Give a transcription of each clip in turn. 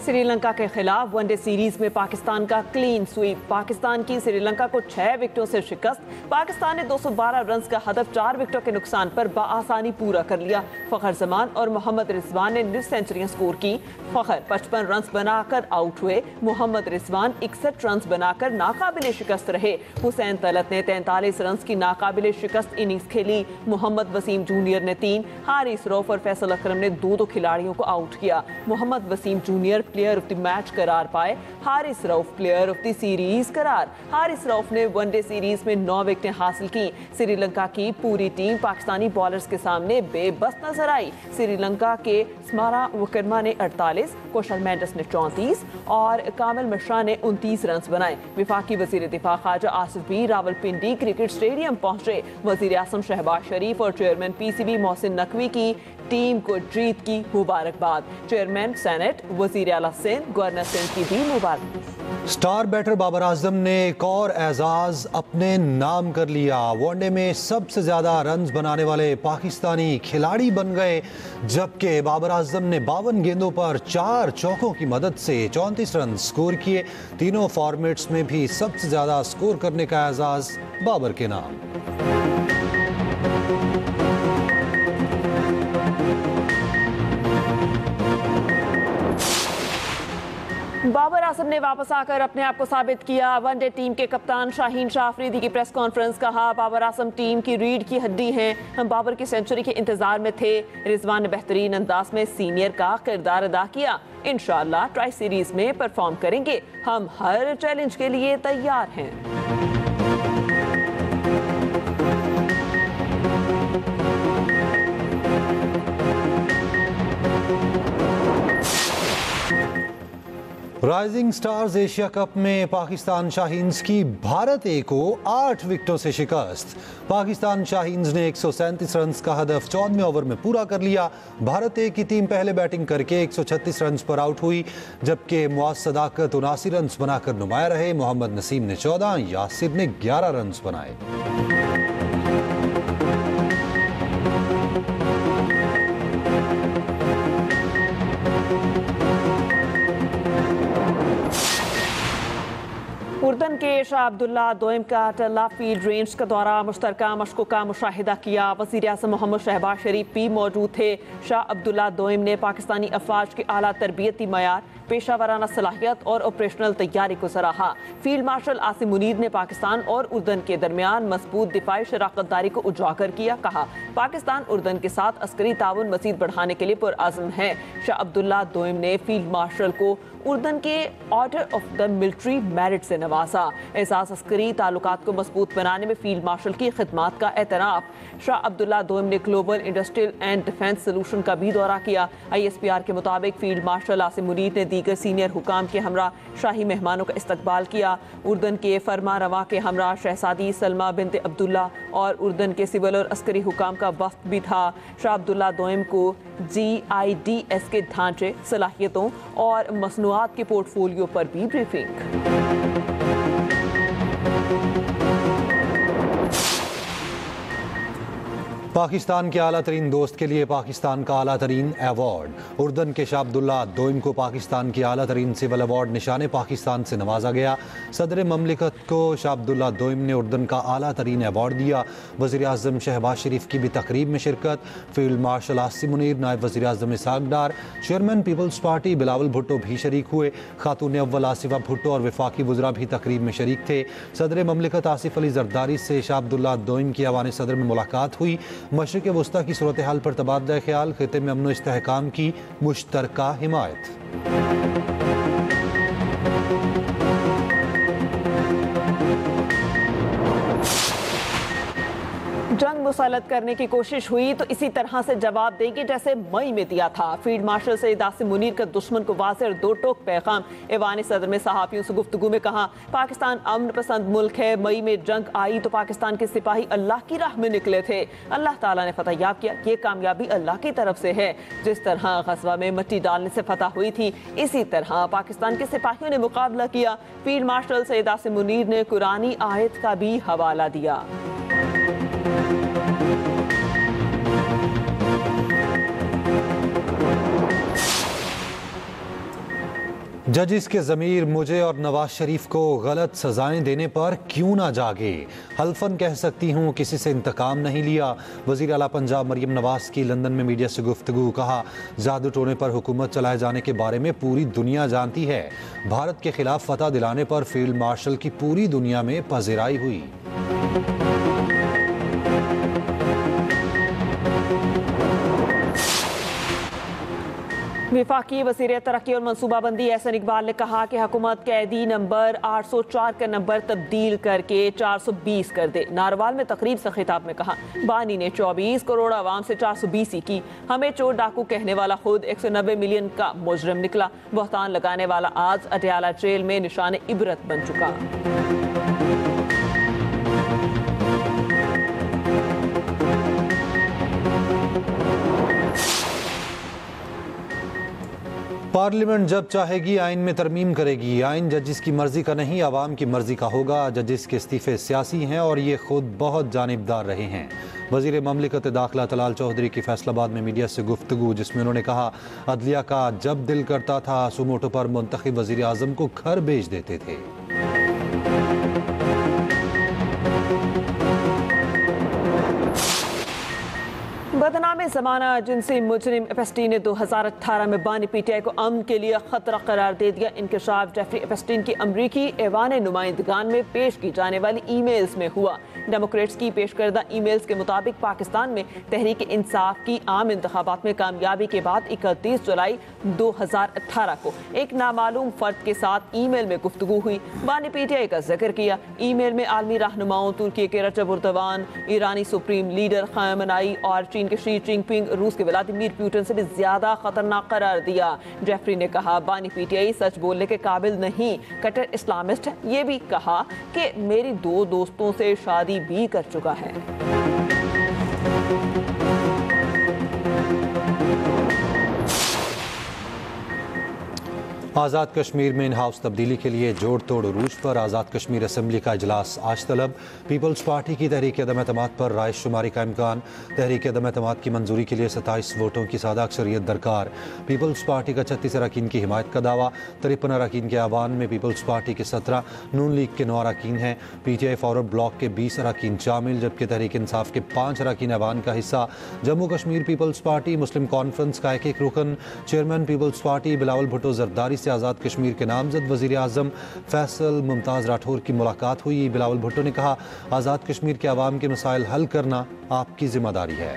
श्रीलंका के खिलाफ one day series में पाकिस्तान का क्लीन स्वीप। पाकिस्तान की श्रीलंका को 6 विकेटों से शिकस्त। पाकिस्तान ने 212 रन का हदफ 4 विकेटों के नुकसान पर बआसानी पूरा कर लिया। फखर जमान और मोहम्मद रिजवान ने 9 सेंचुरियां स्कोर की। फखर 55 रन बनाकर आउट हुए। मोहम्मद रिजवान 61 रन बनाकर नाकाबिले शिकस्त रहे। हुसैन तलत ने 43 रन की नाकाबिले शिकस्त इनिंग्स खेली। मोहम्मद वसीम जूनियर ने 3, हारिस रऊफ और फैसल अकरम ने 2 खिलाड़ियों को आउट किया। Mohammad Wasim junior player of the match करार पाए। Haris Rauf player of the series करार। हारिस रऊफ ने वनडे सीरीज में 9 विकेटें हासिल की। श्रीलंका की पूरी टीम पाकिस्तानी बॉलर्स के सामने बेबस नजर आई। श्रीलंका के स्मारा वकरमा ने 48, कौशल मेंडिस ने 34 और कामिल मिश्रा ने 29 रन बनाए। विफाकी वजीर दिफा ख्वाजा आसिफ भी रावलपिंडी क्रिकेट स्टेडियम पहुंचे। वजीर आजम शहबाज शरीफ और चेयरमैन पीसीबी मोहसिन नकवी की टीम को जीत की मुबारकबाद। चेयरमैन सेनेट वजीर आला सिंध गवर्नर सिंध की भी मुबारक। स्टार बैटर बाबर आजम ने एक और एजाज अपने नाम कर लिया। वनडे में सबसे ज्यादा रन बनाने वाले पाकिस्तानी खिलाड़ी बन गए, जबकि बाबर आजम ने 52 गेंदों पर 4 चौकों की मदद से 34 रन स्कोर किए। तीनों फॉर्मेट्स में भी सबसे ज्यादा स्कोर करने का एजाज बाबर के नाम। बाबर आजम ने वापस आकर अपने आप को साबित किया। वनडे टीम के कप्तान शाहीन शाह अफरीदी की प्रेस कॉन्फ्रेंस। कहा, बाबर आजम टीम की रीढ़ की हड्डी हैं। हम बाबर की सेंचुरी के इंतजार में थे। रिजवान ने बेहतरीन अंदाज में सीनियर का किरदार अदा किया। इंशाअल्लाह ट्राई सीरीज में परफॉर्म करेंगे। हम हर चैलेंज के लिए तैयार हैं। राइजिंग स्टार्स एशिया कप में पाकिस्तान शाहीन्स की भारत ए को 8 विकेटों से शिकस्त। पाकिस्तान शाहीन्स ने 137 रन का हदफ 14वें ओवर में पूरा कर लिया। भारत ए की टीम पहले बैटिंग करके 136 रन पर आउट हुई, जबकि मुआज सदाकत 79 रन बनाकर नुमाया रहे। मोहम्मद नसीम ने 14, यासिर ने 11 रन बनाए। उर्दन के शाह अब्दुल्ला दोइम का टल्ला फील्ड रेंज का दौरा मुश्तरका मशकों का मुशाहिदा किया। वज़ीर आज़म मोहम्मद शहबाज शरीफ भी मौजूद थे। शाह अब्दुल्ला दोइम ने पाकिस्तानी अफवाज की आला तरबियती मयार, पेशावराना सलाहियत और ऑपरेशनल तैयारी को सराहा। फील्ड मार्शल आसिम मुनीर ने पाकिस्तान और उर्दन के दरमियान मजबूत दिफाई शराकतदारी को उजागर किया। कहा, पाकिस्तान उर्दन के साथ अस्करी ताउन मजीद बढ़ाने के लिए पुरअज़्म है। शाह अब्दुल्ला दोइम ने फील्ड मार्शल को उर्दन के order of the military merit से नवाजा। एहसास अस्करी ताल्लुकात को मजबूत बनाने में फील्ड मार्शल की खिदमात का एतराफ़। शाह अब्दुल्ला दोइम ने global industrial and defence solution का भी दौरा किया। ISPR के मुताबिक फील्ड मार्शल आसिम मुनीर ने दीगर सीनियर हुकाम के हमरा शाही मेहमानों का इस्तकबाल किया। उर्दन के फरमा रवा के हमरा शहजादी सलमा बिनते अब्दुल्ला और उर्दन के सिविल और अस्करी हुकाम का वफ्द भी था। शाह अब्दुल्ला दोइम को GIDS के ढांचे, सलाहियतों और मसनूआत के पोर्टफोलियो पर भी ब्रीफिंग। पाकिस्तान के आला तरीन दोस्त के लिए पाकिस्तान का आला तरीन अवार्ड। उर्दन के शाह अब्दुल्ला दोइम को पाकिस्तान की आला तरीन सिविल अवार्ड निशान पाकिस्तान से नवाजा गया। सदर ममलिकत को शाह अब्दुल्ला दोइम ने उर्दन का आला तरीन अवार्ड दिया। वज़ीर आज़म शहबाज शरीफ की भी तकरीब में शिरकत। फील्ड मार्शल आसिम मुनीर, नायब वज़ीर आज़म Ishaq Dar, chairman People's Party Bilawal Bhutto भी शरीक हुए। खातून अव्वल आसिफा भुट्टो और वफाकी वज़रा भी तकरीब में शरीक थे। सदर ममलिकत आसिफ अली जरदारी से शाह अब्दुल्ला दोइम की ऐवान सदर में मुलाकात हुई। मशरिक़ वस्ता की सूरत हाल पर तबादला ख्याल, खिते में अमन व इस्तेहकाम की मुश्तरका हिमायत। जंग मुसल्लत करने की कोशिश हुई तो इसी तरह से जवाब देंगे जैसे मई में दिया था। फील्ड मार्शल सईद आसिम मुनीर का दुश्मन को वाज़ेह और 2 टोक पैगाम। ऐवान सदर में सहाफ़ियों से गुफ्तगू में कहा, पाकिस्तान अमन पसंद मुल्क है। मई में जंग आई तो पाकिस्तान के सिपाही अल्लाह की राह में निकले थे। अल्लाह ताला ने फतह याब किया। ये कामयाबी अल्लाह की तरफ से है। जिस तरह ग़ज़वा में मट्टी डालने से फतह हुई थी, इसी तरह पाकिस्तान के सिपाहियों ने मुकाबला किया। फील्ड मार्शल सईद आसिम मुनीर ने कुरानी आयत का भी हवाला दिया। जजिस के ज़मीर मुझे और नवाज शरीफ को गलत सजाएं देने पर क्यों ना जागे। हल्फन कह सकती हूँ किसी से इंतकाम नहीं लिया। वज़ीर आला पंजाब मरियम नवाज की लंदन में मीडिया से गुफ्तगू। कहा, जादू टोने पर हुकूमत चलाए जाने के बारे में पूरी दुनिया जानती है। भारत के खिलाफ फतह दिलाने पर फील्ड मार्शल की पूरी दुनिया में पज़िराई हुई। विफाकी वज़ीर तरक्की और मनसूबाबंदी एहसन इकबाल ने कहा कि हुकूमत कैदी नंबर 804 का नंबर तब्दील करके 420 कर दे। नारवाल में तकरीब से खिताब में कहा, बानी ने 24 करोड़ आवाम से 420 ही की। हमें चोर डाकू कहने वाला खुद 190 मिलियन का मुजरिम निकला। बहतान लगाने वाला आज अटियाला जेल में निशान इबरत बन चुका। पार्लियामेंट जब चाहेगी आइन में तरमीम करेगी। आइन जजिस की मर्जी का नहीं, आवाम की मर्जी का होगा। जजिस के इस्तीफे सियासी हैं और ये खुद बहुत जानिबदार रहे हैं। वज़ीर ममलिकत दाखिला तलाल चौधरी की फैसलाबाद में मीडिया से गुफ्तगू, जिसमें उन्होंने कहा, अदलिया का जब दिल करता था सुमोटो पर मुंतखब वज़ीर आज़म को घर भेज देते थे। बदनामे ज़माना जिनसी मुजरिम एपस्टीन ने 2018 में बानी पीटीआई को अमन के लिए खतरा करार दे दिया। इंकशाफ जेफरी एपस्टीन की अमरीकी ऐवान नुमाइंदगान में पेश की जाने वाली ईमेल्स में हुआ। डेमोक्रेट्स की पेश करदा ईमेल्स के मुताबिक पाकिस्तान में तहरीक इंसाफ की आम इंतखाबात में कामयाबी के बाद 31 जुलाई 2018 को एक नामालूम फर्द के साथ ईमेल में गुफ्तगू हुई। बानी पीटीआई का जिक्र किया। ईमेल में आलमी रहनुमाओं तुर्की के रजब उर्दवान, ईरानी सुप्रीम लीडर खामनाई और चीन के शी जिनपिंग, रूस के व्लादिमीर पुतिन से भी ज्यादा खतरनाक करार दिया। जेफरी ने कहा, बानी पीटीआई सच बोलने के काबिल नहीं, कट्टर इस्लामिस्ट है। ये भी कहा कि मेरी 2 दोस्तों से शादी भी कर चुका है। आज़ाद कश्मीर में इन हाउस तब्दीली के लिए जोड़ तोड़ उरूज पर। आज़ाद कश्मीर असम्बली का इजलास आज तलब। पीपल्स पार्टी की तहरीक अदम एतमाद पर राय शुमारी का इम्कान। तहरीक अदम एतमाद की मंजूरी के लिए 27 वोटों की सादा अक्सरियत दरकार। पीपल्स पार्टी का 36 अरकान की हिमायत का दावा। 53 अरकान के ऐवान में पीपल्स पार्टी के 17, नून लीग के 9 अरकान हैं। पीटीआई फॉरवर्ड ब्लॉक के 20 अरकान शामिल, जबकि तहरीक इंसाफ के 5 अरकान ऐवान का हिस्सा। Jammu Kashmir People's Party Muslim Conference का एक रुकन। Chairman People's Party Bilawal Bhutto Zardari से आज़ाद कश्मीर के नामजद वज़ीर आज़म फैसल मुमताज़ राठौर की मुलाकात हुई। बिलावल भुट्टो ने कहा, आज़ाद कश्मीर के अवाम के मसाइल हल करना आपकी जिम्मेदारी है।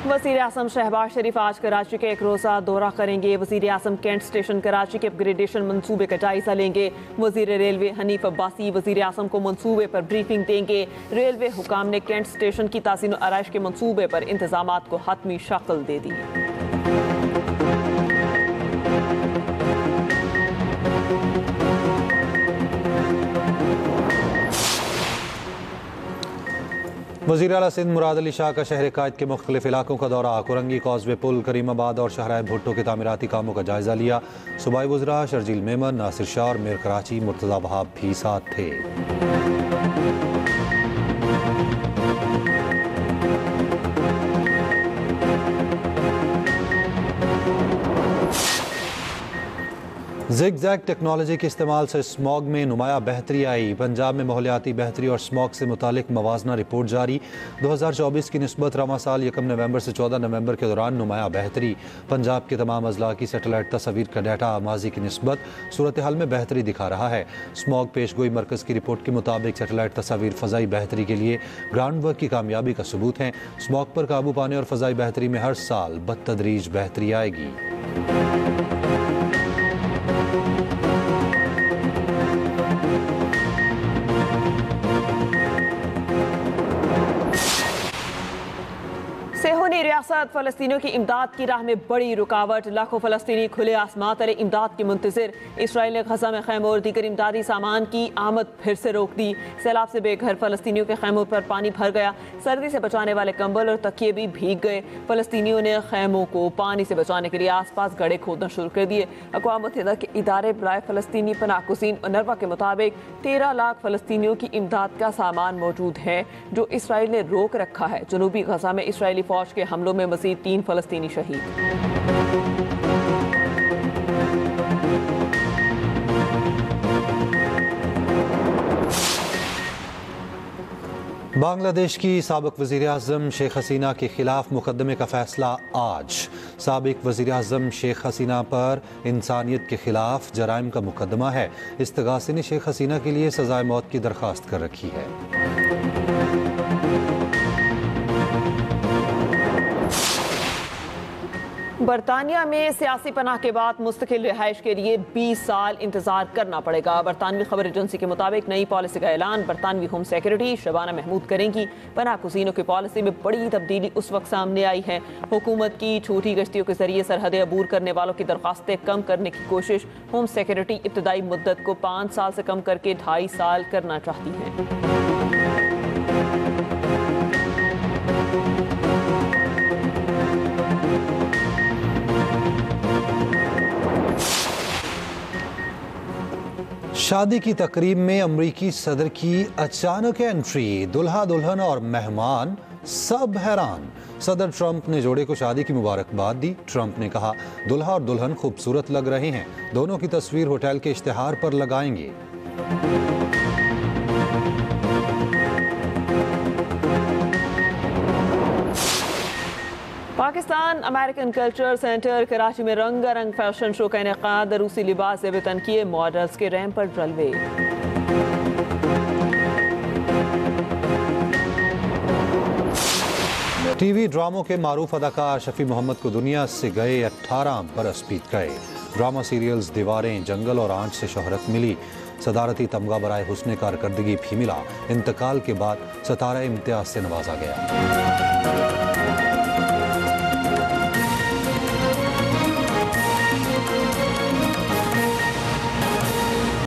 वज़ीर आज़म शहबाज शरीफ आज कराची के एक रोज़ा दौरा करेंगे। वज़ीर आज़म कैंट स्टेशन कराची के अपग्रेडेशन मंसूबे का जायजा लेंगे। वज़ीर रेलवे हनीफ अब्बासी वज़ीर आज़म को मंसूबे पर ब्रीफिंग देंगे। रेलवे हुकाम ने कैंट स्टेशन की ताज़ीन और आराइश के मंसूबे पर इंतजामात को हतमी शक्ल दे दी। वज़ीर आला सिंध मुराद अली शाह का शहर कायद के मुख्तलिफ इलाकों का दौरा। कुरंगी कॉजवे पुल, करीमाबाद और शाहराह भुट्टो के तामीराती कामों का जायजा लिया। सूबाई वज़रा शर्जील मेमन, नासिर शाह और मीर कराची मुर्तज़ा वहाब भी साथ थे। ज़िग ज़ैग टेक्नोलॉजी के इस्तेमाल से स्मॉग में नुमाया बेहतरी आई। पंजाब में माहौलियाती बेहतरी और स्मॉग से मुतालिक मवाजना रिपोर्ट जारी। 2024 की निस्बत रवा साल 1 नवंबर से 14 नवंबर के दौरान नुमाया बेहतरी। पंजाब के तमाम अजला की सैटेलाइट तस्वीर का डाटा माजी की निस्बत सूरत हाल में बेहतरी दिखा रहा है। स्मॉग पेशगोई मरकज़ की रिपोर्ट के मुताबिक सैटेलाइट तस्वीर फ़ज़ाई बेहतरी के लिए ग्राउंड वर्क की कामयाबी का सबूत हैं। स्मॉग पर काबू पाने और फ़ज़ाई बेहतरी में हर साल बतदरीज बेहतरी आएगी। सेहूनी रियासत फलस्तीनियों की इमदाद की राह में बड़ी रुकावट। लाखों फलस्तीनी खुले आसमां तले इमदाद की मुंतजिर। इसराइल ने गजा में खैमों और दीगर इमदादी सामान की आमद फिर से रोक दी। सैलाब से बेघर फलस्तीनियों के खैमों पर पानी भर गया। सर्दी से बचाने वाले कंबल और तकिए भी भीग गए। फलस्तीनियों ने खैमों को पानी से बचाने के लिए आसपास गड्ढे खोदना शुरू कर दिए। अक़वाम मुत्तहिदा के इदारे बराए फलस्तीनी पनाहगज़ीन UNRWA के मुताबिक 13 लाख फलस्तीनियों की इमदाद का सामान मौजूद है जो इसराइल ने रोक रखा है। जनूबी गजा में इसराइली फौज के हमलों में मजीद 3 फलस्तीनी शहीद। बांग्लादेश की साबिक वज़ीर आज़म शेख हसीना के खिलाफ मुकदमे का फैसला आज। साबिक वज़ीर आज़म शेख हसीना पर इंसानियत के खिलाफ जराइम का मुकदमा है। इस्तगासे ने शेख हसीना के लिए सज़ाए मौत की दरख्वास्त कर रखी है। बरतानिया में सियासी पनाह के बाद मुस्तकिल रिहाइश के लिए 20 साल इंतजार करना पड़ेगा। बरतानवी खबर एजेंसी के मुताबिक नई पॉलिसी का ऐलान बरतानवी होम सेक्रेटरी शबाना महमूद करेंगी। पनाहगज़ीनों की पॉलिसी में बड़ी तब्दीली उस वक्त सामने आई है। हुकूमत की छोटी गश्तियों के जरिए सरहदें अबूर करने वालों की दरख्वास्तें कम करने की कोशिश। होम सेक्रेटरी इब्तदाई मुद्दत को 5 साल से कम करके 2.5 साल करना चाहती हैं। शादी की तकरीब में अमरीकी सदर की अचानक एंट्री। दुल्हा दुल्हन और मेहमान सब हैरान। सदर ट्रंप ने जोड़े को शादी की मुबारकबाद दी। ट्रंप ने कहा दुल्हा और दुल्हन खूबसूरत लग रहे हैं। दोनों की तस्वीर होटल के इश्तिहार पर लगाएंगे। Pakistan American culture centre Karachi में रंगारंग फैशन शो का इनेकाद। रूसी लिबास से बेतन किए मॉडल्स के रैंप पर जलवे। टीवी ड्रामों के मारूफ अदाकार शफी मोहम्मद को दुनिया से गए 18 बरस बीत गए। ड्रामा सीरियल्स दीवारें, जंगल और आंच से शोहरत मिली। सदारती तमगा बराए हुस्न कारकर्दगी भी मिला। इंतकाल के बाद सितारा इम्तियाज से नवाजा गया।